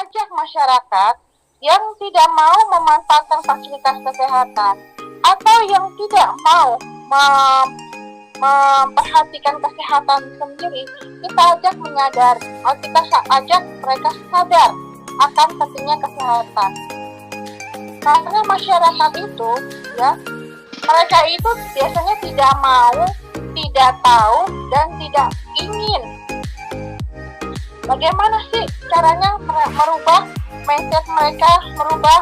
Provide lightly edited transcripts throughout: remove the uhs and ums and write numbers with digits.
mengajak masyarakat yang tidak mau memanfaatkan fasilitas kesehatan atau yang tidak mau memperhatikan kesehatan sendiri, kita ajak menyadari, kita ajak mereka sadar akan pentingnya kesehatan. Karena masyarakat itu, ya, mereka itu biasanya tidak mau, tidak tahu, dan tidak ingin. Bagaimana sih caranya merubah mindset mereka, merubah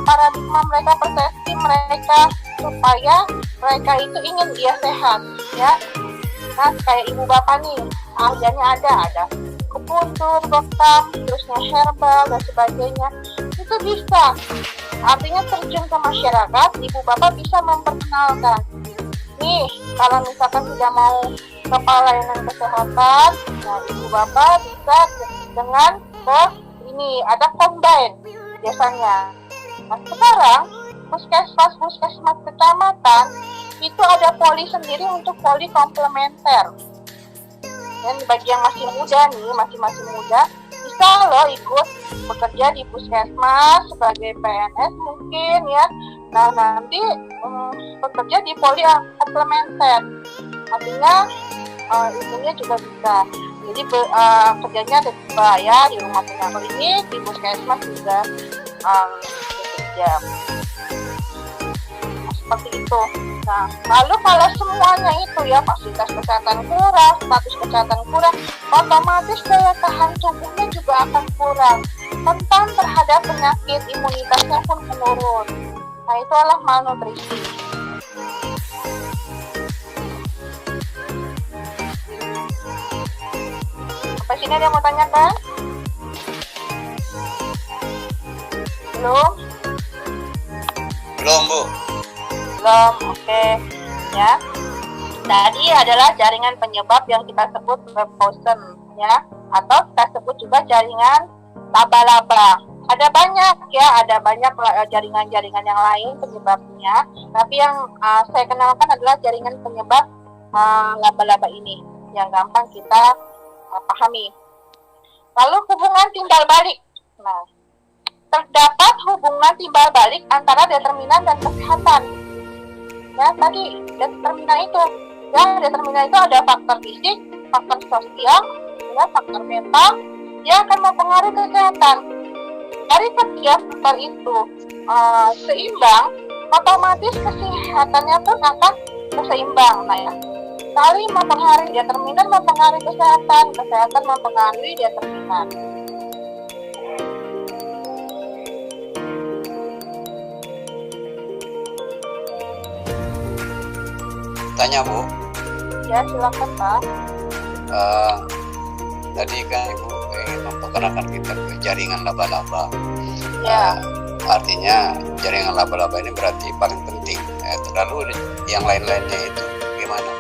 paradigma mereka, persepsi mereka, supaya mereka itu ingin dia sehat, ya. Nah, kayak ibu bapak nih, ahliannya ada akupuntur, bekam, terusnya herbal dan sebagainya, itu bisa. Artinya terjun ke masyarakat, ibu bapak bisa memperkenalkan. Nih, kalau misalkan tidak mau ke pelayanan kesehatan, nah ibu bapak bisa dengan ini ada combine biasanya. Nah, sekarang puskesmas kecamatan itu ada poli sendiri untuk poli komplementer. Dan bagi yang masih muda nih, masih muda, bisa loh ikut bekerja di puskesmas sebagai PNS mungkin, ya. Nah, nanti bekerja di poli komplementer, artinya ilmunya juga bisa. Jadi kerjanya dibayar di rumah punya klinik, di puskesmas juga bekerja. Seperti itu. Nah, lalu kalau semuanya itu, ya, fasilitas kesehatan kurang, status kesehatan kurang, otomatis daya tahan tubuhnya juga akan kurang. Rentan terhadap penyakit, imunitasnya pun menurun. Nah, itu adalah malnutrisi. Sampai sini ada yang mau tanyakan? Belum, Bu. belum, oke. Ya, tadi adalah jaringan penyebab yang kita sebut web poison, ya, atau kita sebut juga jaringan laba-laba. Ada banyak, ya, ada banyak jaringan-jaringan yang lain penyebabnya, tapi yang saya kenalkan adalah jaringan penyebab laba-laba ini yang gampang kita pahami. Lalu hubungan timbal balik. Nah, terdapat hubungan timbal balik antara determinan dan kesehatan. Ya, tadi determinan itu, ya, determinan itu ada faktor fisik, faktor sosial, ya, faktor mental, dia akan mempengaruhi kesehatan. Dari ketiga faktor itu seimbang, otomatis kesehatannya pun akan seimbang. Nah, ya, saling mempengaruhi, determinan mempengaruhi kesehatan, kesehatan mempengaruhi determinan. Tanya, Bu. Ya, silakan, Pak. Tadi kan Ibu ingin memperkenalkan kita ke jaringan laba-laba. Ya. Artinya jaringan laba-laba ini berarti paling penting. Lalu yang lain-lainnya itu gimana?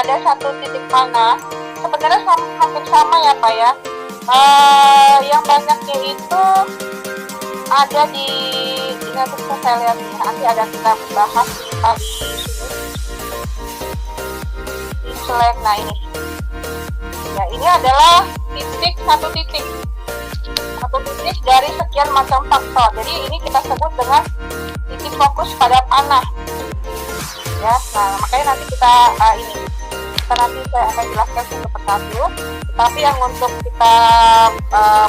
Ada satu titik mana, sebenarnya hampir sama, ya, Pak, ya. Yang banyaknya itu ada di nanti saya lihat, nanti ada kita bahas di slide. Nah, ini, ya, ini adalah satu titik dari sekian macam faktor. Jadi ini kita sebut dengan titik fokus pada panah, ya. Nah, makanya nanti nanti saya akan jelaskan satu persatu. Tapi yang untuk kita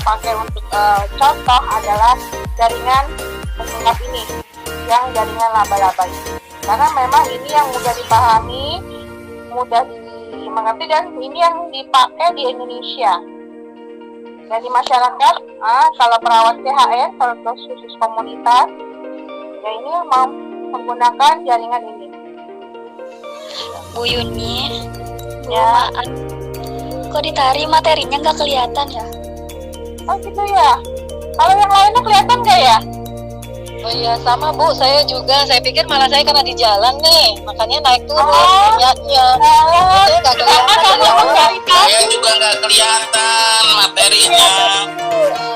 pakai untuk contoh adalah jaringan penyebab ini, yang jaringan laba-laba ini. Karena memang ini yang mudah dipahami, mudah dimengerti, dan ini yang dipakai di Indonesia. Dan di masyarakat, kalau perawat CHR, kalau khusus komunitas, ya ini mau menggunakan jaringan ini. Bu Yuni, Ya. maaf, kok ditari materinya nggak kelihatan ya? Oh gitu ya. Kalau yang lainnya kelihatan nggak ya? Oh iya, sama Bu, saya juga. Saya pikir malah saya karena di jalan nih, makanya naik turun minyaknya. Saya nggak kelihatan. Saya juga nggak kelihatan materinya.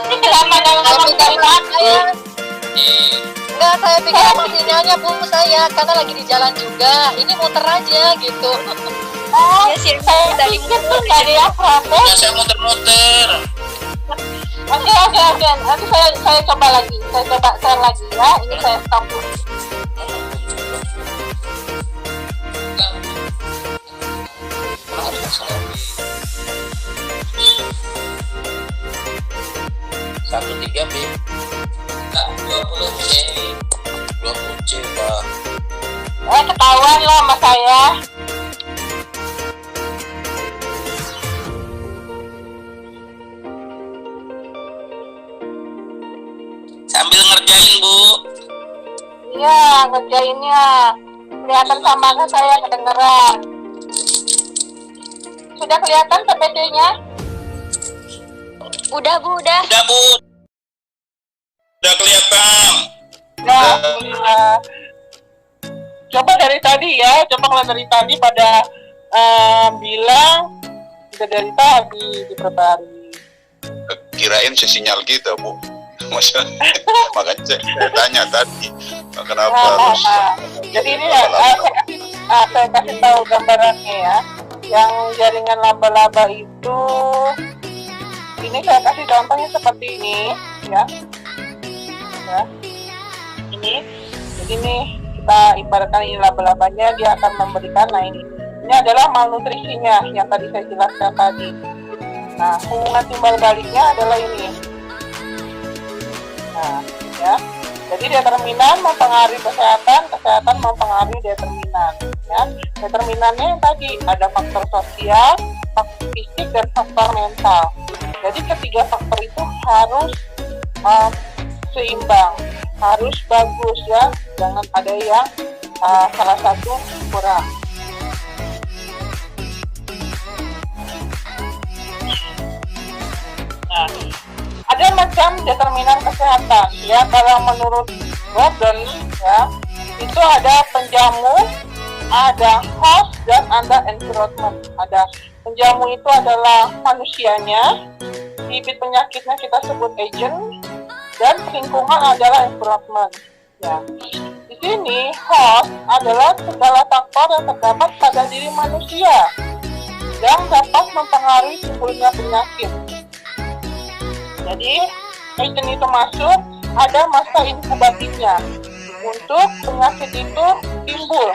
Ini kenapa dalam dari Saya enggak, saya pikir ada sinyalnya Bu saya, karena lagi di jalan juga. Ini muter aja gitu. Oh, Ya sih, saya dari pikir tuh dari apa? Ya, saya muter-muter. Oke. Nanti saya coba lagi. Saya coba share lagi ya. Ini saya stop dulu. Satu tiga B. 20 C. 20 C Pak. Ketahuan lah sama saya. Sambil ngerjain Bu. Iya, ngerjainnya. Kelihatan sama kan saya kedengeran. Sudah kelihatan PPT-nya? Udah Bu, udah. Udah Bu. Udah kelihatan. Ya, alhamdulillah. Coba dari tadi ya, kalau dari tadi pada bilang udah dari tadi diperbarui. Kirain si sinyal kita Bu. Makanya saya tanya tadi kenapa harus Jadi ini ya, saya kasih tahu gambarannya ya. Yang jaringan laba-laba itu, ini saya kasih contohnya seperti ini ya. Ini jadi nih kita ibaratkan ini laba-labanya, dia akan memberikan. Nah ini adalah malnutrisinya yang tadi saya jelaskan tadi. Nah, hubungan timbal baliknya adalah ini. Nah, ya. Jadi determinan mempengaruhi kesehatan mempengaruhi determinan. Ya. Determinannya yang tadi ada faktor sosial, faktor fisik, dan faktor mental. Jadi ketiga faktor itu harus seimbang, harus bagus ya. Jangan ada yang salah satu kurang. Nah, ada macam determinan kesehatan ya. Kalau menurut Gordon ya, itu ada penjamu, ada host, dan ada environment. Ada penjamu itu adalah manusianya, bibit penyakitnya kita sebut agent, dan lingkungan adalah environment ya. Di sini host adalah segala faktor yang terdapat pada diri manusia yang dapat mempengaruhi timbulnya penyakit. Jadi agent itu masuk, ada masa inkubatifnya untuk penyakit itu timbul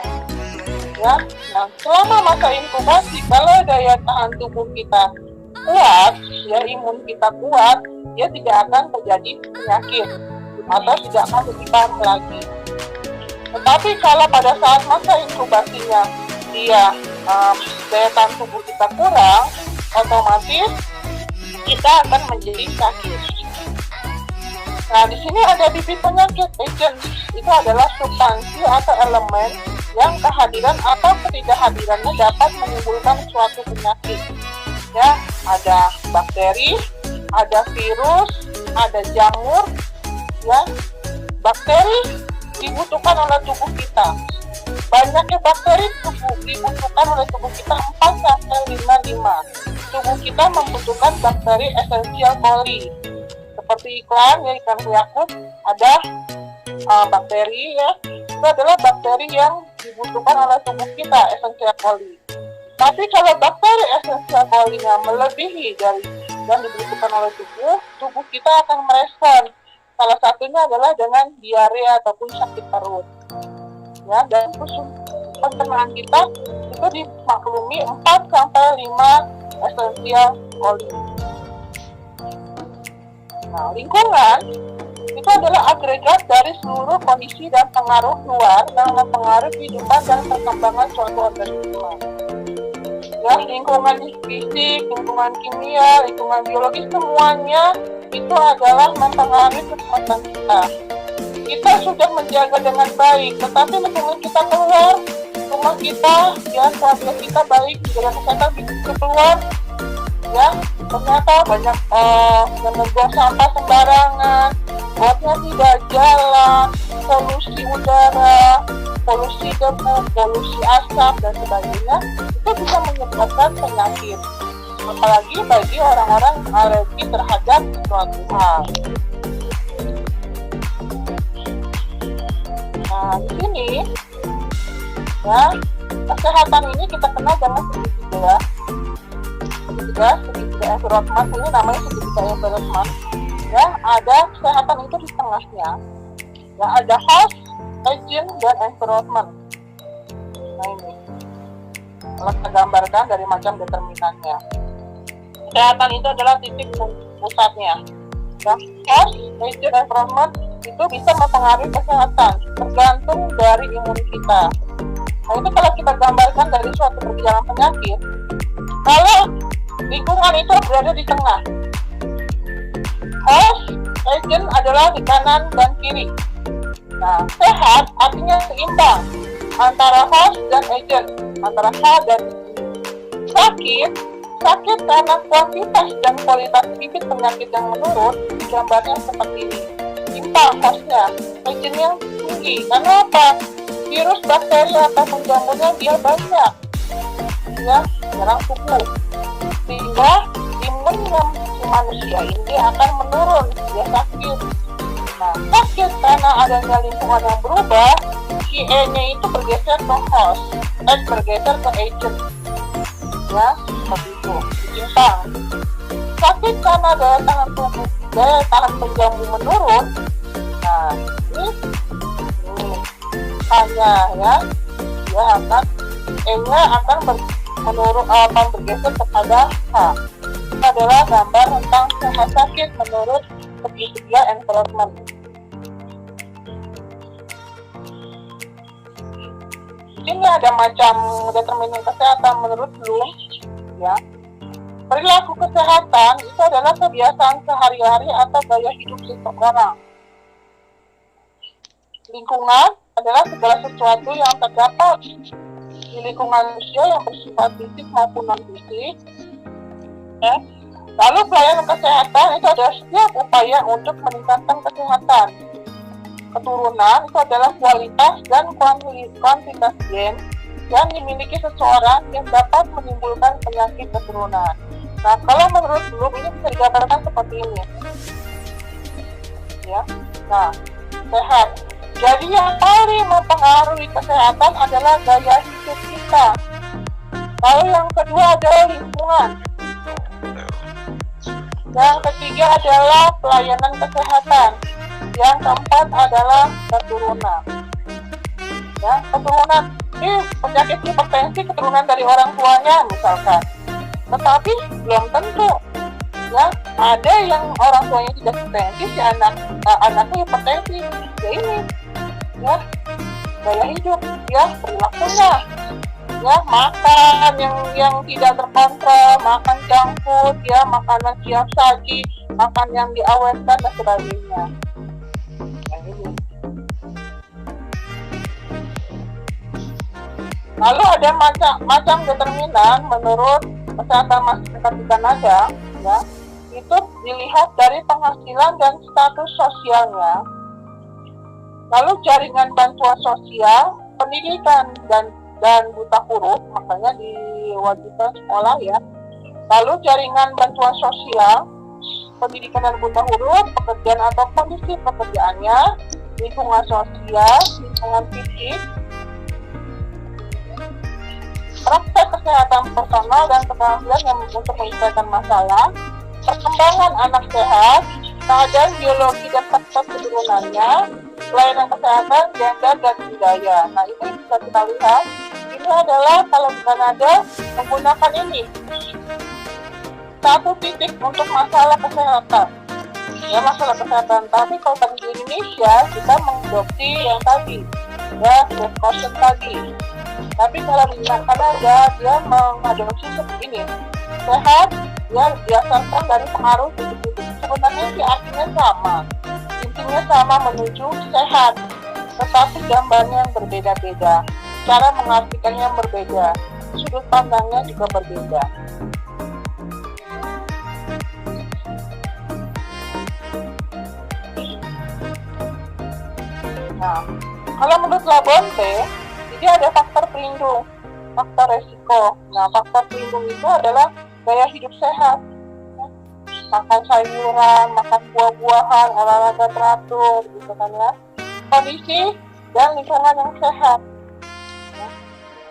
ya. Nah, selama masa inkubasi, kalau daya tahan tubuh kita kuat ya, imun kita kuat, dia tidak akan terjadi penyakit atau tidak akan lebih parah lagi. Tetapi kalau pada saat masa inkubasinya dia daya tahan tubuh kita kurang, otomatis kita akan menjadi sakit. Nah, di sini ada bibit penyakit. Agent itu adalah substansi atau elemen yang kehadiran atau ketidakhadirannya dapat menimbulkan suatu penyakit. Ya, ada bakteri, ada virus, ada jamur. Ya, bakteri dibutuhkan oleh tubuh kita. Banyaknya bakteri dibutuhkan oleh tubuh kita 4-5. Tubuh kita membutuhkan bakteri esensial coli. Seperti ikan yakut, ada bakteri ya. Itu adalah bakteri yang dibutuhkan oleh tubuh kita, esensial coli. Tapi kalau bakteri esensial coli-nya melebihi dari yang dibutuhkan oleh tubuh kita akan merespon. Salah satunya adalah dengan diare ataupun sakit perut. Ya, dan pencernaan kita itu dimaklumi 4-5 esensial coli. Nah, lingkungan itu adalah agregat dari seluruh kondisi dan pengaruh luar yang mempengaruhi kehidupan dan perkembangan suatu organisme. Ya, lingkungan fisik, lingkungan kimia, lingkungan biologis, semuanya itu adalah mempengaruhi kesehatan kita. Kita sudah menjaga dengan baik, tetapi lingkungan kita keluar, rumah kita, ya, keluarga kita baik, jaga kesehatan begitu keluar, ya, ternyata banyak yang membuang sampah sembarangan, buatnya tidak jalan, polusi udara, polusi debu, polusi asap, dan sebagainya, itu bisa menyebabkan penyakit. Apalagi bagi orang-orang yang alergi terhadap suatu hal. Nah, di sini, ya, kesehatan ini kita kenal dengan segitiga environment. Ini namanya segitiga environment. Ya, ada kesehatan itu di tengahnya. Ya, ada host, agent, dan environment. Nah ini, kalau kita gambarkan dari macam determinannya. Kesehatan itu adalah titik pusatnya. Ya, host, agent, environment itu bisa mempengaruhi kesehatan, tergantung dari imun kita. Nah itu kalau kita gambarkan dari suatu perjalanan penyakit, kalau lingkungan itu berada di tengah, host, agent adalah di kanan dan kiri. Nah, sehat artinya seimbang antara host dan agent, antara H dan I. Sakit karena kuantitas dan kualitas bibit penyakit yang menurun, gambarnya seperti ini. Timpang hostnya, agentnya tinggi. Karena apa? Virus, bakteri, ataupun jamurnya dia banyak. Ya, jarang tubuh. Sehingga imun si manusia ini akan menurun, dia sakit. Nah, sakit karena adanya lingkungan yang berubah, si E-nya itu bergeser ke host, bergeser ke agent. Ya, seperti itu, timpang. Sakit karena daya tahan penjamu menurun. Nah, ini hanya ya, dia akan E-nya akan bergeser kepada H. Ini adalah gambar tentang sehat sakit menurut segitiga environment. Ini ada macam determinan kesehatan menurut Bloom, ya. Perilaku kesehatan itu adalah kebiasaan sehari-hari atau gaya hidup seseorang. Lingkungan adalah segala sesuatu yang terdapat di lingkungan manusia yang bersifat fisik maupun non-fisik. Ya. Lalu pelayanan kesehatan itu adalah setiap upaya untuk meningkatkan kesehatan. Keturunan itu adalah kualitas dan kuantitas gen yang dimiliki seseorang yang dapat menimbulkan penyakit keturunan. Nah, kalau menurut Bloom ini bisa digambarkan seperti ini. Ya. Nah, sehat. Jadi yang paling mempengaruhi kesehatan adalah gaya hidup kita. Lalu yang kedua adalah lingkungan. Yang ketiga adalah pelayanan kesehatan. Yang keempat adalah keturunan. Ya, keturunan. Penyakit hipertensi keturunan dari orang tuanya misalkan. Tetapi belum tentu. Ya, ada yang orang tuanya tidak hipertensi, si anaknya hipertensi. Ya ini, ya, gaya hidup, ya, perilakunya. Ya, makan yang tidak terkontrol, makan junk food, ya, makanan siap saji, makan yang diawetkan dan sebagainya. Yang ini. Lalu ada macam determinan menurut kesehatan masyarakat di Kanada, ya, itu dilihat dari penghasilan dan status sosialnya. Lalu jaringan bantuan sosial, pendidikan dan buta huruf, makanya diwajibkan sekolah ya. Lalu jaringan bantuan sosial, pendidikan dan buta huruf, pekerjaan atau kondisi pekerjaannya, lingkungan sosial, lingkungan fisik, praktek kesehatan personal dan keterampilan yang untuk menyelesaikan masalah, perkembangan anak sehat, keadaan biologi dan faktor keturunannya, pelayanan kesehatan, gender dan budaya. Nah ini bisa kita lihat, ini adalah kalau di Kanada menggunakan ini satu titik untuk masalah kesehatan, ya masalah kesehatan. Tapi kalau di Indonesia kita mengadopsi yang tadi, ya caution tadi. Tapi kalau di Kanada dia mengadopsi seperti ini, sehat, ya berdasarkan dari pengaruh titik-titik. Sebenarnya sih artinya sama, intinya sama menuju sehat, tetapi gambarnya yang berbeda-beda, cara mengartikannya yang berbeda, sudut pandangnya juga berbeda. Nah, kalau menurut Labonte, jadi ada faktor pelindung, faktor resiko. Nah, faktor pelindung itu adalah gaya hidup sehat. Makan sayuran, makan buah-buahan, olahraga teratur, gitu kan ya. Kondisi dan lingkungan yang sehat.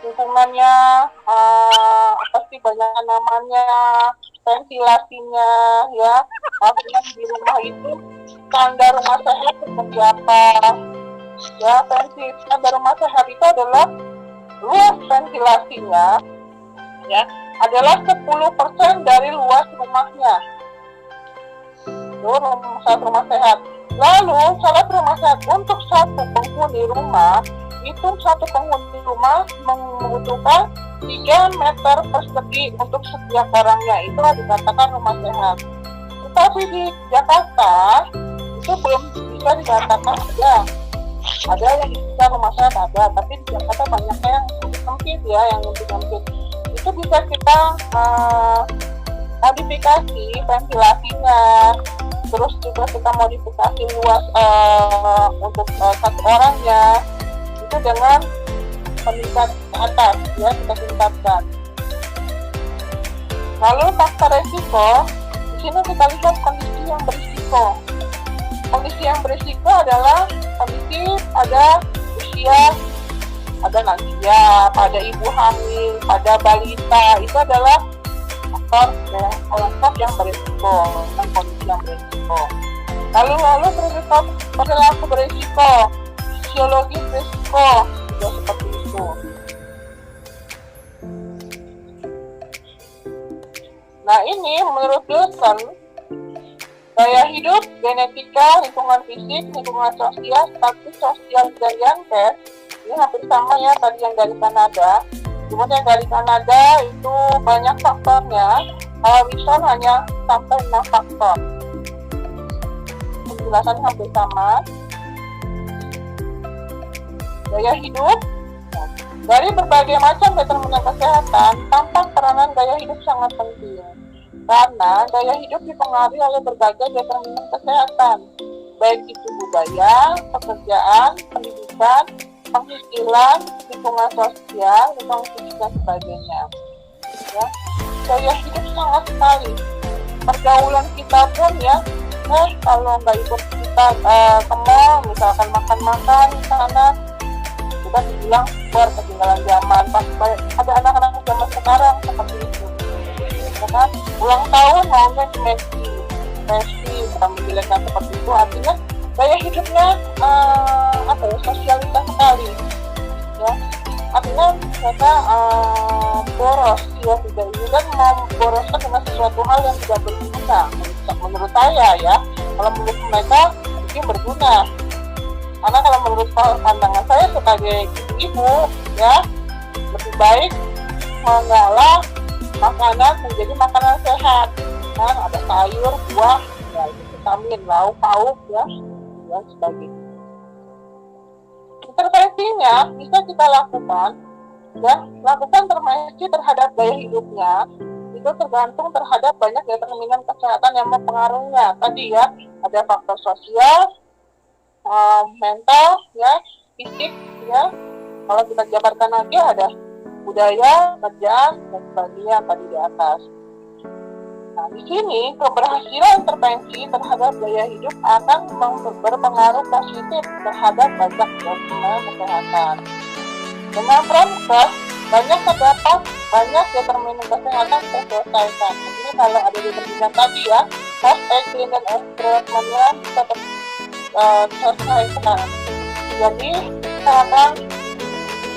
Lingkungannya, pasti banyak tanamannya, ventilasinya, ya. Artinya di rumah itu standar rumah sehat seperti apa? Ya, standar rumah sehat itu adalah luas ventilasinya, ya, adalah 10% dari luas rumahnya. Itu syarat rumah sehat. Lalu syarat rumah sehat untuk satu penghuni rumah, itu satu penghuni rumah membutuhkan 3 meter persegi untuk setiap orangnya. Itu dikatakan rumah sehat. Tetapi di Jakarta itu belum bisa dikatakan ada yang bisa rumah sehat ada, tapi di Jakarta banyaknya yang sempit ya, yang sempit. Itu bisa kita modifikasi ventilasinya, terus juga kita modifikasi luas untuk satu orangnya itu dengan meningkat ke atas, ya, kita tingkatkan. Lalu faktor resiko, di sini kita lihat kondisi yang berisiko. Kondisi yang berisiko adalah kondisi pada usia, ada lansia, pada ibu hamil, pada balita, itu adalah faktor ya, kelompok yang berisiko dan kondisi yang berisiko. Lalu perilaku berisiko, fisiologi berisiko, ya seperti itu. Nah ini menurut Wilson, gaya hidup, genetika, lingkungan fisik, lingkungan sosial, status sosial dan tes, ini hampir sama ya tadi yang dari Kanada. Cuma yang dari Kanada itu banyak faktornya, kalau Wilson hanya sampai 6 faktor. Penjelasannya hampir sama. Gaya hidup, dari berbagai macam determinan kesehatan, tampak peranan gaya hidup sangat penting. Karena gaya hidup dipengaruhi oleh berbagai determinan kesehatan, baik itu budaya, pekerjaan, pendidikan, penghasilan, lingkungan sosial, lingkungan fisik dan sebagainya. Ya, gaya hidup sangat sekali. Pergaulan kita pun ya, kalau nggak ikut kita ke mall, misalkan makan-makan di sana, kita dibilang ketinggalan zaman. Pas ada anak-anak zaman sekarang seperti itu. Kan ulang tahun maunya dimensi bukan menjelekkan seperti itu, artinya gaya hidupnya sosialitas sekali ya, artinya mereka boros ya, tidak ini kan memboroskan dengan sesuatu hal yang tidak berguna menurut saya ya. Kalau menurut mereka mungkin berguna, karena kalau menurut pandangan saya sebagai ibu ya, lebih baik mengolah makanan menjadi makanan sehat, kan ada sayur, buah, ya, vitamin, lauk pauk ya, dan sebagainya. Intervensinya bisa kita lakukan, ya, lakukan intervensi terhadap gaya hidupnya. Itu tergantung terhadap banyak determinan kesehatan yang mempengaruhinya. Tadi ya, ada faktor sosial, mental, ya, fisik, ya. Kalau kita jabarkan lagi ada budaya, kerjaan, dan sebagainya tadi di atas. Nah, di sini keberhasilan intervensi terhadap gaya hidup akan berpengaruh positif terhadap banyak determinan kesehatan. Dengan proses terdapat banyak determinan kesehatan terselesaikan. Ini kalau ada determinan tadi ya, post clean dan treatmentnya bisa terselesaikan. Jadi kita akan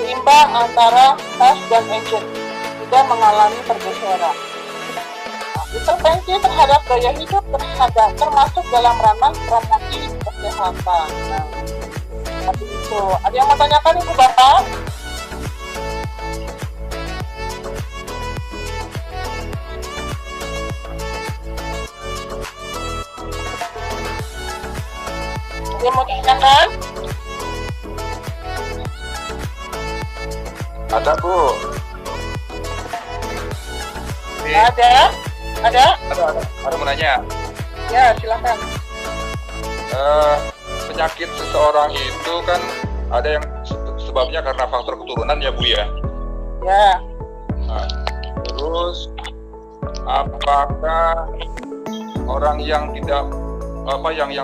seimbang antara host dan agent, tidak mengalami pergeseran. Intervensi terhadap gaya hidup termasuk dalam ranah promosi kesehatan. Nah, seperti itu. Ada yang mau tanyakan Ibu Bapak? Ada yang mau tanyakan? Ada Bu. Ada mau nanya. Ya, silakan. Penyakit seseorang itu kan ada yang sebabnya karena faktor keturunan ya Bu ya. Ya. Nah, terus apakah orang yang tidak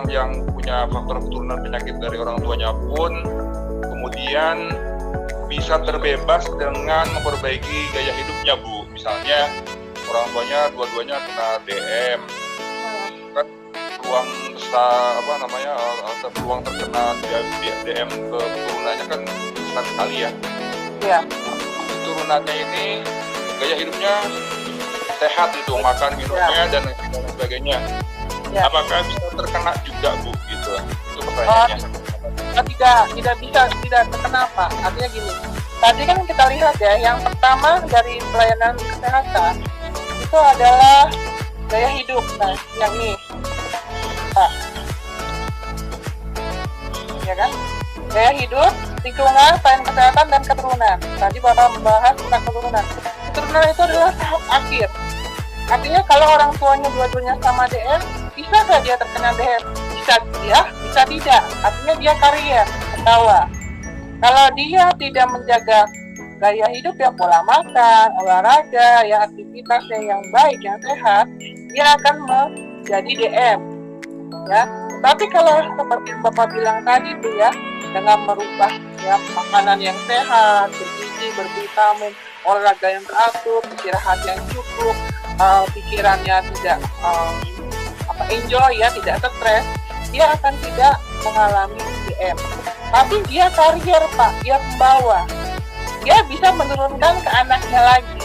yang punya faktor keturunan penyakit dari orang tuanya pun kemudian bisa terbebas dengan memperbaiki gaya hidupnya Bu? Misalnya orang tuanya dua-duanya kena DM, kan peluang besar peluang terkena DM ke turunannya kan besar sekali ya. Iya. Turunannya ini gaya hidupnya sehat itu, makan minumnya dan sebagainya. Ya. Apakah bisa terkena juga, Bu? Gitu. Itu pertanyaannya. Tidak terkena apa? Artinya gini. Tadi kan kita lihat ya, yang pertama dari pelayanan kesehatan itu adalah gaya hidup. Nah, yang ini. Nah. Ya kan? Gaya hidup, lingkungan, pelayanan kesehatan, dan keturunan. Tadi Bapak membahas tentang keturunan. Keturunan itu adalah tahap akhir. Artinya kalau orang tuanya dua-duanya sama DM, bisa nggak dia terkena DM? Bisa ya, bisa tidak. Artinya dia karier, pembawa. Kalau dia tidak menjaga gaya hidup yang pola makan, olahraga, ya aktivitasnya yang baik, yang sehat, dia akan menjadi DM. Ya, tapi kalau seperti yang Bapak bilang tadi itu ya, dengan merubah ya makanan yang sehat, bergizi, bervitamin, olahraga yang teratur, istirahat yang cukup, pikirannya tidak enjoy ya, tidak stres, dia akan tidak mengalami DM. Tapi dia karier Pak, dia pembawa, dia bisa menurunkan ke anaknya lagi,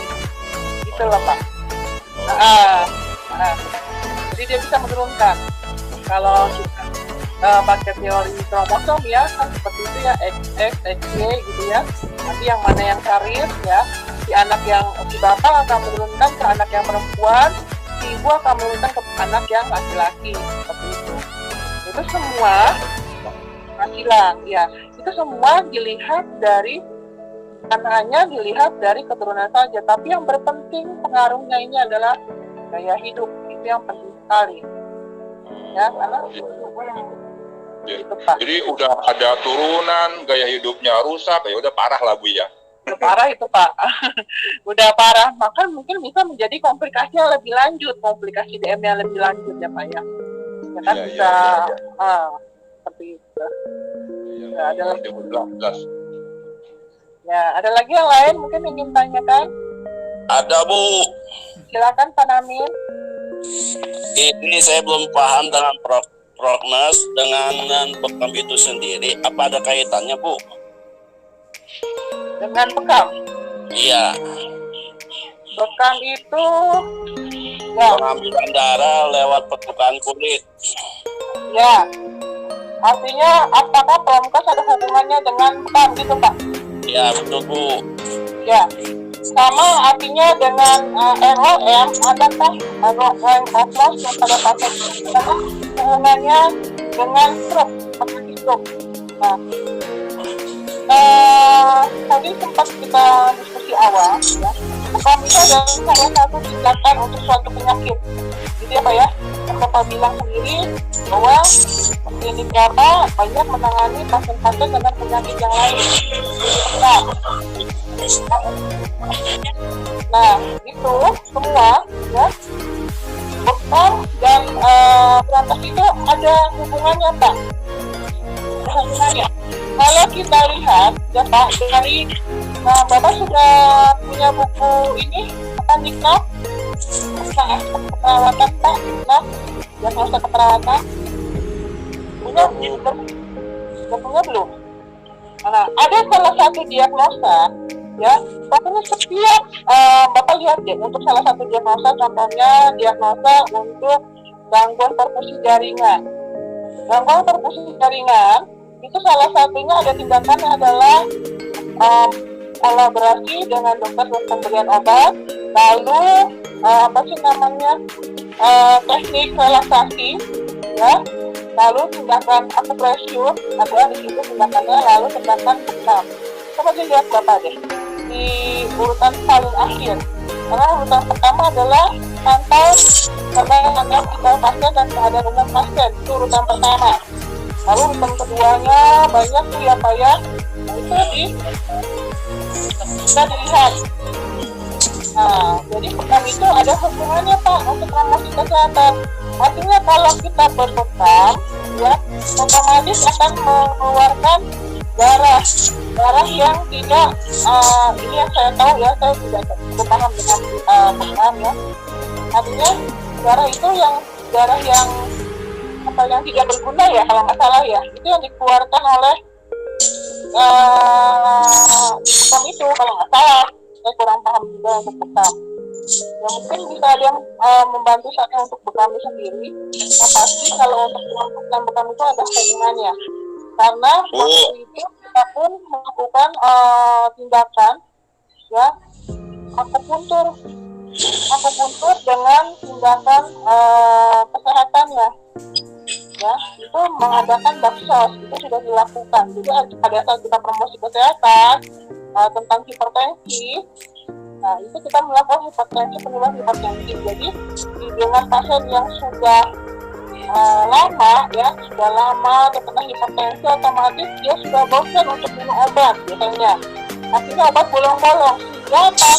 gitu loh Pak. Jadi dia bisa menurunkan. Kalau kita pakai teori kromosom ya, kan seperti itu ya, XX, XY gitu ya. Nanti yang mana yang karier ya, si bapak akan menurunkan ke anak yang perempuan, si ibu akan menurunkan ke anak yang laki-laki, seperti itu. Itu semua hasilan ya, itu semua dilihat dari, bukan hanya dilihat dari keturunan saja, tapi yang berpenting pengaruhnya ini adalah gaya hidup. Itu yang penting sekali ya, karena gitu, Pak. Jadi udah ada turunan, gaya hidupnya rusak, ya udah parah lah Bu ya. Udah parah itu Pak. Udah parah, maka mungkin bisa menjadi komplikasi yang lebih lanjut, komplikasi DM yang lebih lanjut ya Pak ya. Ya kan bisa seperti itu. Ya, ada lagi. Ya, ada lagi yang lain mungkin ingin tanyakan? Ada Bu. Silakan Pak Namin. Ini saya belum paham dengan prognos dengan bekam itu sendiri. Apa ada kaitannya Bu? Dengan bekam? Iya. Bekam itu ya, pengambilan darah lewat permukaan kulit. Ya. Artinya apakah prognos ada hubungannya dengan bekam gitu Pak? Ya betul Bu. Ya. Sama artinya dengan ROM, adakah ROM oplos yang pada pasien karena hubungannya dengan stroke, penyakit stroke. Nah, tadi sempat kita diskusi awal ya, bekam itu adalah salah satu tindakan untuk suatu penyakit, gitu ya Pak ya. Bapak bilang sendiri bahwa klinik Bapak banyak menangani pasien-pasien dengan penyakit yang lain. Nah, itu semua ya, bekam dan berantas itu ada hubungannya Pak. Ada hubungannya. Kalau kita lihat ya Pak, dari Bapak sudah punya buku ini apa Niknap? Keperawatan Pak, Niknap, diagnosa keperawatan. Punya belum? Nah, ada salah satu diagnosa ya, pokoknya setiap Bapak lihat deh, untuk salah satu diagnosa, contohnya diagnosa untuk gangguan perfusi jaringan. Gangguan perfusi jaringan itu salah satunya ada tindakannya adalah kolaborasi dengan dokter untuk pemberian obat, lalu teknik relaksasi ya, lalu tindakan akupresur, ada di situ tindakannya, lalu tindakan bekam. Coba dilihat Bapak deh di urutan paling akhir, karena urutan pertama adalah pantau keadaan vital pasien dan keadaan umum pasien, itu urutan pertama. Lalu urutan keduanya banyak tuh ya Pak ya, itu bisa dilihat. Nah, jadi bekam itu ada hubungannya Pak untuk promosi kesehatan. Artinya kalau kita berbekam ya, otomatis akan mengeluarkan darah yang tidak ini yang saya tahu ya, saya tidak paham dengan bekam ya. Artinya darah itu yang apa yang tidak berguna ya kalau nggak salah ya, itu yang dikeluarkan oleh bekam itu kalau nggak salah. Saya kurang paham juga untuk bekam. Ya mungkin bisa ada yang membantu saya untuk bekam itu sendiri. Yang pasti kalau untuk melakukan bekam itu ada hubungannya, karena waktu itu kita pun melakukan tindakan ya akupuntur dengan tindakan kesehatannya ya, itu mengadakan baksos itu sudah dilakukan. Jadi pada saat kita promosi kesehatan tentang hipertensi, nah itu kita melakukan penyuluhan hipertensi. Jadi dengan pasien yang sudah lama terkena hipertensi, otomatis dia sudah bosan untuk minum obat biasanya. Akhirnya obat bolong-bolong sehingga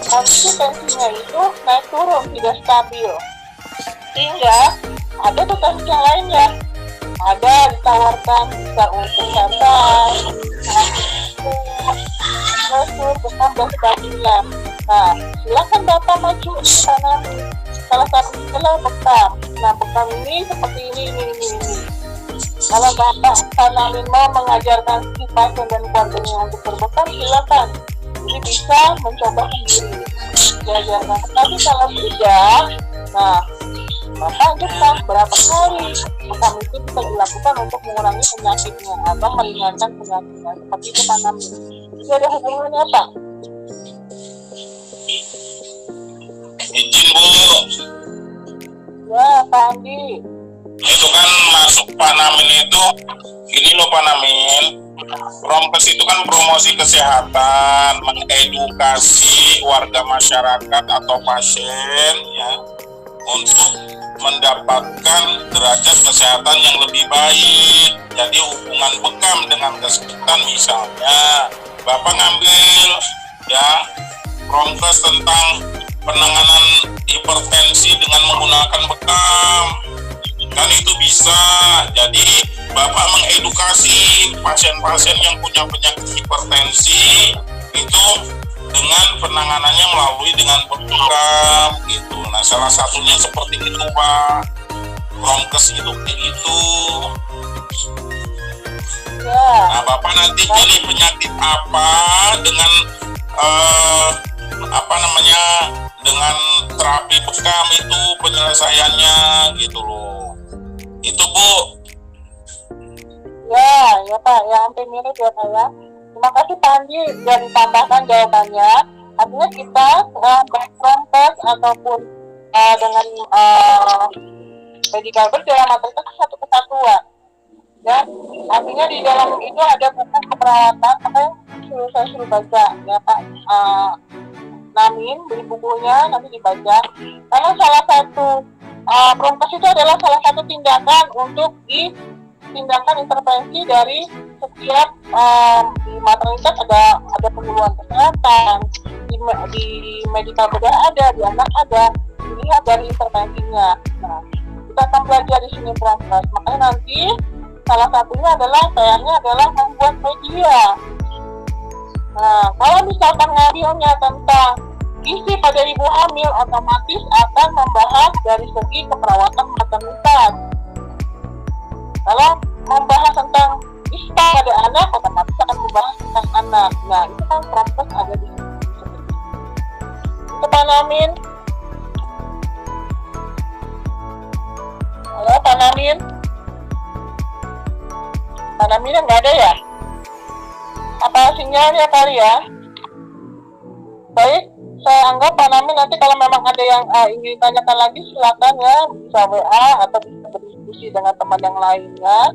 kondisi tensinya itu naik turun, tidak stabil. Sehingga ada tuh tensi yang lainnya, ada ditawarkan bisa untuk kesehatan, bekam dan sebagainya. Nah, silakan Bapak maju ke sana. Salah satu adalah bekam. Nah, bekam ini seperti ini. Kalau Bapak Panamin mau mengajarkan si pasien dan keluarganya untuk berbekam, silakan. Jadi bisa mencoba sendiri. Diajarkan. Tapi kalau tidak, nah Bapak ajarkan berapa kali bekam itu bisa dilakukan untuk mengurangi penyakitnya atau meringankan penyakitnya. Seperti itu Panamin. Jadi ada hubungannya apa? Izin Bu. Ya, Pak Andi. Itu kan masuk Pak Namin itu, gini loh Pak Namin, Promkes itu kan promosi kesehatan, mengedukasi warga masyarakat atau pasien ya untuk mendapatkan derajat kesehatan yang lebih baik. Jadi hubungan bekam dengan kesehatan, misalnya Bapak ngambil ya Promkes tentang penanganan hipertensi dengan menggunakan bekam, kan itu bisa. Jadi Bapak mengedukasi pasien-pasien yang punya penyakit hipertensi itu dengan penanganannya melalui dengan bekam gitu. Nah, salah satunya seperti itu Pak, Promkes itu kayak gitu. Nah, Bapak nanti pilih penyakit apa dengan dengan terapi bekam itu penyelesaiannya gitu loh. Itu Bu. Ya Pak, ya hampir mirip ya Pak ya. Terima kasih Pak Andi sudah ditambahkan jawabannya. Artinya kita baik Promkes ataupun dengan medical bird dalam materi satu kesatuan. Ya, artinya di dalam itu ada buku keperawatan, makanya saya suruh baca ya Pak Namin, beli bukunya nanti dibaca. Karena salah satu Promkes itu adalah salah satu tindakan untuk tindakan intervensi dari setiap di maternitas ada penyuluhan kesehatan, di medical bedah ada, di anak ada, dilihat dari intervensinya. Nah, kita akan belajar di sini Promkes. Makanya nanti salah satunya adalah PR-nya adalah membuat media. Nah, kalau misalkan ngambilnya tentang gizi pada ibu hamil, otomatis akan membahas dari segi keperawatan maternitas. Kalau membahas tentang ISPA pada anak, otomatis akan membahas tentang anak. Nah, itu kan Promkes ada di sini. Itu Pak Namin. Halo Pak Namin. Pak Namin nggak ada ya? Apa sinyalnya kali ya? Baik, saya anggap Pak Namin nanti kalau memang ada yang ingin ditanyakan lagi silakan ya, bisa WA atau bisa berdiskusi dengan teman yang lainnya.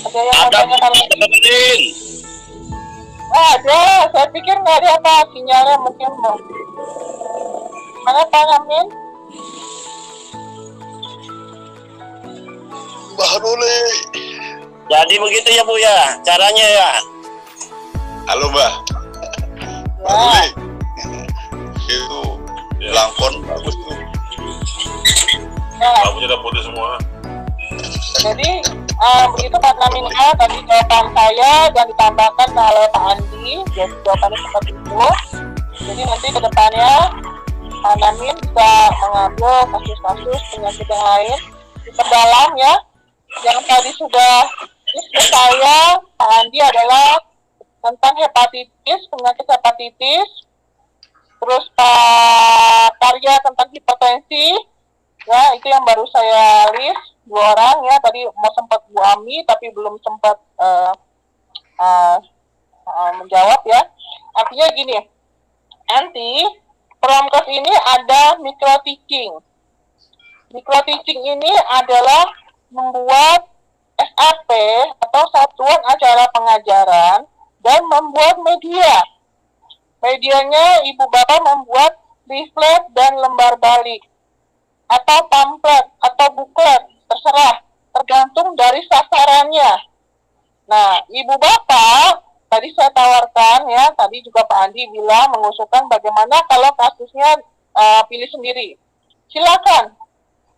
Ada yang mau tanyakan lagi? Ada, saya pikir nggak ada apa, sinyalnya mungkin mau. Mana Pak Namin? Mbak Ruli. Jadi begitu ya Bu ya, caranya ya. Halo Mbak. Mbak Ruli. Itu langkon bagus tuh. Ya. Kamu sudah putus semua. Jadi Begitu Pak Naminnya tadi jawaban saya dan ditambahkan oleh Pak Andi, jadi jawabannya seperti itu. Jadi nanti ke depannya Pak Namin bisa mengambil kasus-kasus penyakit yang lain diperdalam ya. Yang tadi sudah ke saya Pak Andi adalah tentang hepatitis, penyakit hepatitis. Terus Pak Karya tentang hipertensi, ya itu yang baru saya list 2 orang ya. Tadi mau sempat Bu Ami tapi belum sempat menjawab ya. Artinya gini, nanti Promkes ini ada micro teaching. Micro teaching ini adalah membuat SAP atau satuan acara pengajaran dan membuat media. Medianya Ibu Bapak membuat leaflet dan lembar balik atau pamflet atau buklet, terserah, tergantung dari sasarannya. Nah, Ibu Bapak tadi saya tawarkan ya, tadi juga Pak Andi bilang mengusulkan bagaimana kalau kasusnya pilih sendiri. Silakan,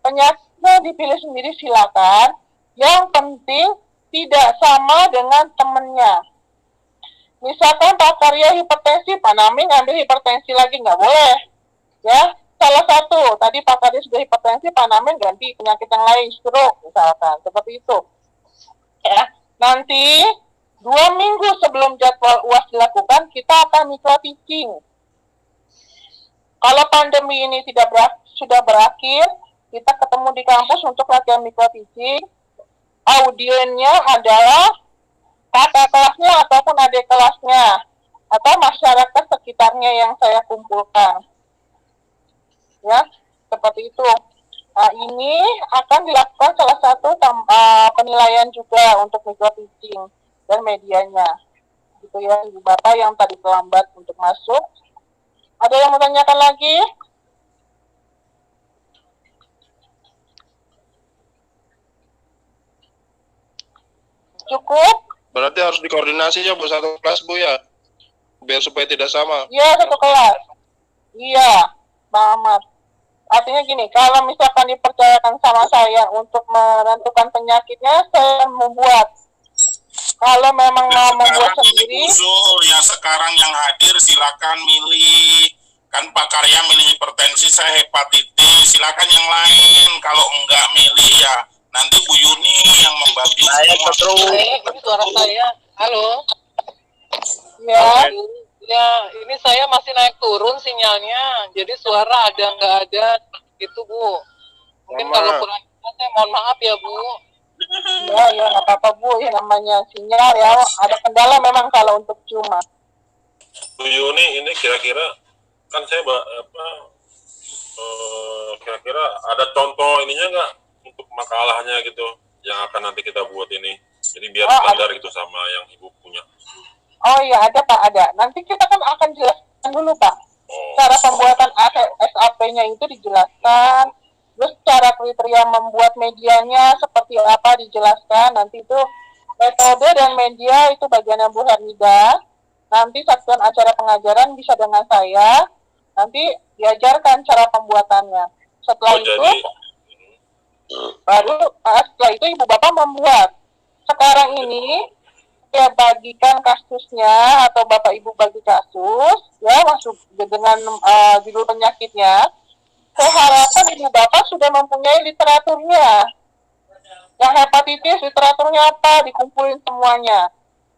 penyakitnya dipilih sendiri silakan. Yang penting tidak sama dengan temennya. Misalkan Pak Karya hipertensi, Pak Namin ngambil hipertensi lagi, nggak boleh. Ya, salah satu, tadi Pak Karya sudah hipertensi, Pak Namin ganti penyakit yang lain, stroke misalkan, seperti itu. Ya, nanti 2 minggu sebelum jadwal UAS dilakukan, kita akan micro teaching. Kalau pandemi ini sudah berakhir, kita ketemu di kampus untuk latihan micro teaching. Audiennya adalah kakak kelasnya ataupun adik kelasnya atau masyarakat sekitarnya yang saya kumpulkan. Ya, seperti itu. Nah, ini akan dilakukan salah satu penilaian juga untuk micro teaching dan medianya. Gitu ya, Ibu Bapak yang tadi terlambat untuk masuk. Ada yang mau tanyakan lagi? Cukup? Berarti harus dikoordinasi ya Bu, satu kelas Bu ya, biar supaya tidak sama. Iya, satu kelas. Iya, Bang Ahmad. Artinya gini, kalau misalkan dipercayakan sama saya untuk menentukan penyakitnya, saya membuat. Kalau memang mau membuat sendiri, yang sekarang yang hadir silakan milih. Kan Pak Karya milih hipertensi, saya hepatitis. Silakan yang lain. Kalau enggak milih ya nanti Bu Yuni yang membabi semua. Ini suara saya. Halo. ya, Ya, ini saya masih naik turun sinyalnya. Jadi suara ada nggak ada gitu, Bu. Mungkin kalau kurang saya mohon maaf ya, Bu. ya, nggak apa-apa Bu, ya namanya sinyal ya. Ada kendala memang kalau untuk cuma. Bu Yuni, ini kira-kira kan saya kira-kira ada contoh ininya nggak untuk makalahnya gitu yang akan nanti kita buat ini, jadi biar standar gitu sama yang Ibu punya. Oh iya, ada Pak, ada. Nanti kita kan akan jelaskan dulu Pak. Cara pembuatan SAP-nya itu dijelaskan. Terus cara kriteria membuat medianya seperti apa dijelaskan. Nanti itu metode dan media itu bagiannya Bu Hernida. Nanti satuan acara pengajaran bisa dengan saya. Nanti diajarkan cara pembuatannya. Setelah setelah itu Ibu Bapak membuat. Sekarang ini ya bagikan kasusnya atau Bapak Ibu bagi kasus ya masuk dengan judul penyakitnya. Saya harapkan Ibu Bapak sudah mempunyai literaturnya. Yang hepatitis literaturnya apa, dikumpulin semuanya.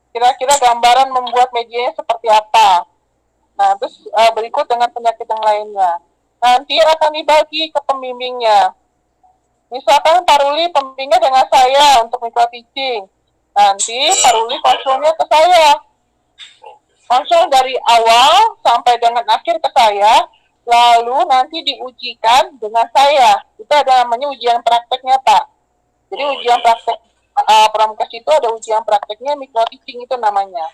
Kira-kira gambaran membuat medianya seperti apa. Nah, terus berikut dengan penyakit yang lainnya. Nanti akan dibagi ke pembimbingnya. Misalkan Pak Ruli pembimbingnya dengan saya untuk micro teaching. Nanti Pak Ruli konsulnya ke saya. Konsul dari awal sampai dengan akhir ke saya, lalu nanti diujikan dengan saya. Itu ada namanya ujian prakteknya, Pak. Jadi ujian praktek Promkes itu ada ujian prakteknya, micro teaching itu namanya.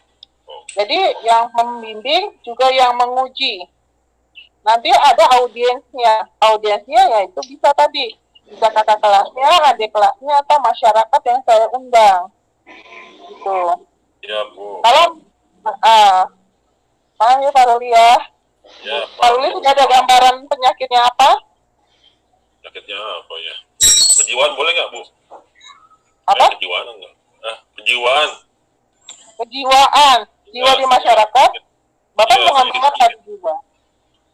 Jadi yang membimbing juga yang menguji. Nanti ada audiensnya. Audiensnya yaitu bisa tadi. Bisa kakak kelasnya, adik kelasnya, atau masyarakat yang saya undang. Gitu. Ya Bu. Kalau paham ya Pak Ruli ya? Ya, Pak Ruli sudah ada gambaran penyakitnya apa? Penyakitnya apa ya? Kejiwaan boleh nggak Bu? Apa? Kejiwaan enggak? Kejiwaan. Kejiwaan, jiwa di masyarakat. Bapak Iya, mau ngambil apa di jiwa?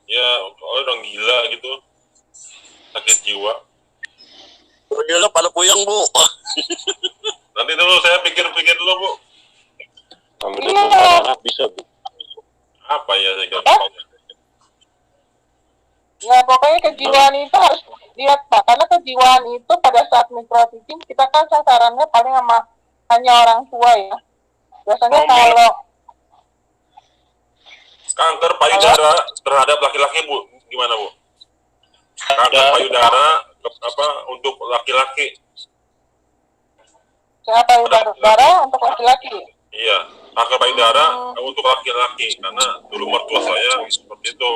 Ya, orang gila gitu. Sakit jiwa. Gila pada puyeng, Bu. Nanti dulu saya pikir-pikir dulu, Bu. Iya. Bisa, Bu. Apa ya saya nggak Apa? tahu. Ya pokoknya kejiwaan itu harus lihat Pak, karena kejiwaan itu pada saat mikrotikin kita kan sasarannya paling hanya orang tua ya. Biasanya Oh, kalau Kanker payudara terhadap laki-laki, Bu. Gimana, Bu? Kanker payudara untuk laki-laki. siapa darah untuk laki-laki? Iya, kanker payudara untuk laki-laki karena dulu mertua saya seperti itu.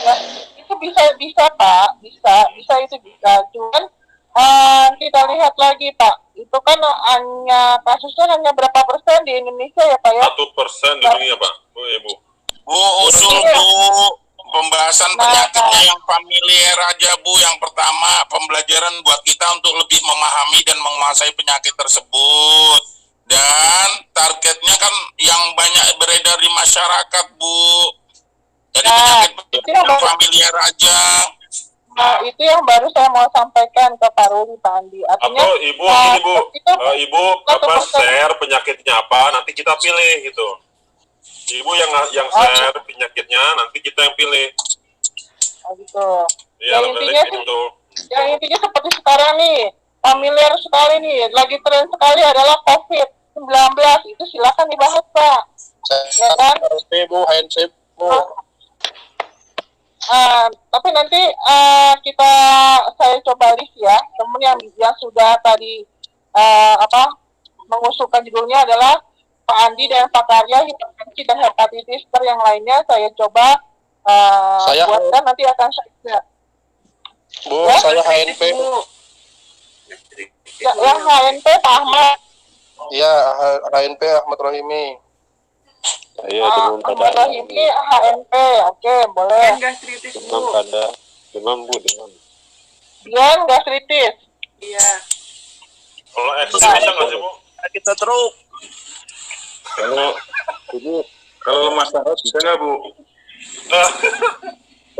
Ya, itu bisa Pak, bisa itu bisa. Cuman kita lihat lagi Pak, itu kan kasusnya hanya berapa persen di Indonesia ya Pak ya? 1% di dunia, Pak. Bu, Ibu. Bu, usul Bu pembahasan penyakitnya yang familiar aja Bu. Yang pertama pembelajaran buat kita untuk lebih memahami dan menguasai penyakit tersebut. Dan targetnya kan yang banyak beredar di masyarakat Bu. Jadi penyakit yang familiar aja. Nah, itu yang baru saya mau sampaikan ke Pak Ruli, Pak Andi. Artinya, Atau Ibu, ini Bu, Ibu share penyakitnya apa, nanti kita pilih gitu. Ibu yang share penyakitnya, nanti kita yang pilih. gitu. Iya, Yang intinya seperti sekarang nih, familiar sekali nih, lagi tren sekali adalah COVID-19. Itu silakan dibahas, Pak. Ya kan? Handshake, Bu. Tapi nanti saya coba list ya, temen yang sudah tadi mengusulkan judulnya adalah Pak Andi dan Pak Karya, hipertensi dan hepatitis. Yang lainnya saya coba buatkan, nanti akan saya Bu, ya, saya HNP. Ya, yang HNP Pak Ahmad. Iya, HNP Ahmad Rohimi. Saya Ahmad Rohimi HNP, oke, boleh. gastritis, Bu. Demam, Bu, demam. Dian gastritis. Iya. Kalau ekstrim bisa nggak sih, Bu? Kita terus. Kalau lemas saraf bisa nggak, Bu?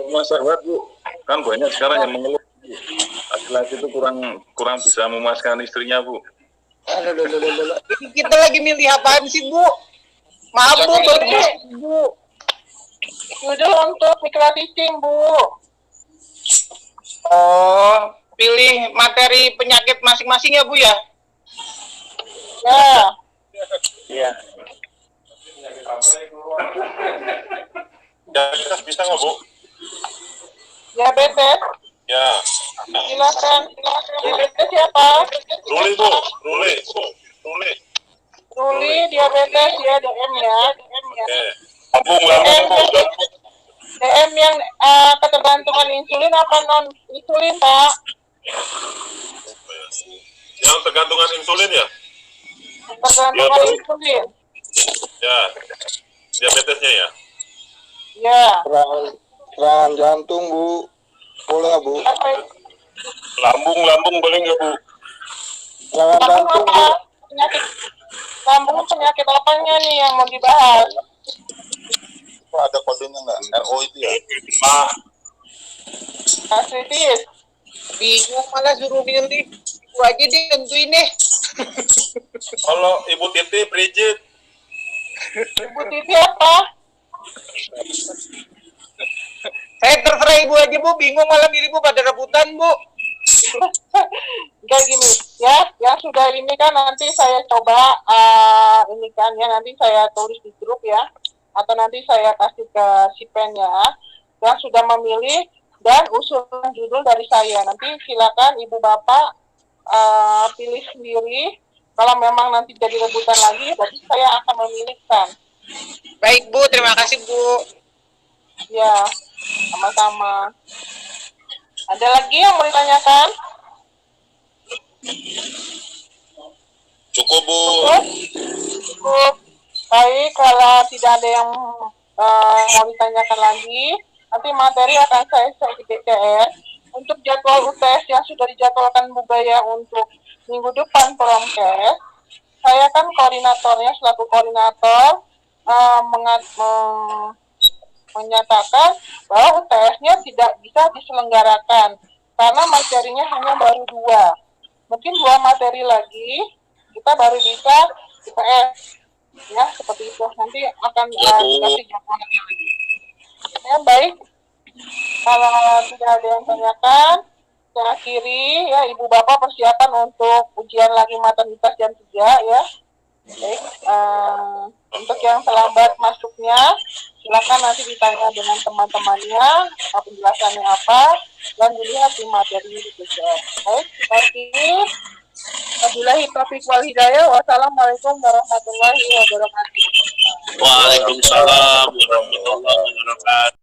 Lemas saraf, Bu, kan banyak sekarang yang mengeluh. Laki-laki itu kurang bisa memuaskan istrinya, Bu. Kita lagi milih apaan sih, Bu? Maaf, Bu, Bu. Judul untuk mikroticing, Bu. Oh, pilih materi penyakit masing-masing ya, Bu ya? Ya. Iya. Diabetes bisa nggak, Bu? Diabetes. Ya. Silakan. Diabetes siapa? Ruli, Bu. Ruli. Ruli diabetes ya, DM ya. DM yang ketergantungan insulin apa non insulin, Pak? Yang tergantungan insulin ya? Tergantungan insulin. Ya. Diabetesnya ya? Ya. Serangan jantung, Bu. Boleh, Bu. Lambung boleh nggak, Bu? Serangan jantung, Bu. Lambung penyakit apanya nih yang mau dibahas? Ada kodenya nggak? RO itu ya? Gastritis. Bingung malah suruh milih. Ibu aja deh tentuin deh. Kalau Ibu Titi, Bridget. Ibu Titi apa? Saya terserah Ibu aja, Bu. Bingung malah milih, Bu, pada rebutan, Bu. Enggak gini ya, yang sudah ini kan nanti saya coba ini kan ya, nanti saya tulis di grup ya, atau nanti saya kasih ke si pennya yang sudah memilih dan usulan judul dari saya. Nanti silakan Ibu Bapak pilih sendiri. Kalau memang nanti jadi rebutan lagi, berarti saya akan memilihkan. Baik, Bu. Terima kasih, Bu. Ya, sama-sama. Ada lagi yang mau ditanyakan? Cukup, Bu. Cukup. Baik, kalau tidak ada yang mau ditanyakan lagi, nanti materi akan saya share di DCR. untuk jadwal UTS yang sudah dijadwalkan Bu Gaya untuk minggu depan Promkes, saya kan koordinatornya, selaku koordinator menyatakan bahwa UTS-nya tidak bisa diselenggarakan karena materinya hanya baru 2. Mungkin 2 materi lagi kita baru bisa UTS, ya seperti itu. Nanti akan dikasih jadwalnya lagi. Ya baik, kalau tidak ada yang tanyakan, saya akhiri ya. Ibu bapak persiapan untuk ujian lagi matematika jam 3 ya. Baik, untuk yang terlambat masuknya silakan nanti ditanya dengan teman-temannya penjelasannya apa dan dilihat di materi itu. Baik, terima kasih. Wabillahi taufiq wal hidayah. Wassalamualaikum warahmatullahi wabarakatuh. Waalaikumsalam warahmatullahi wabarakatuh.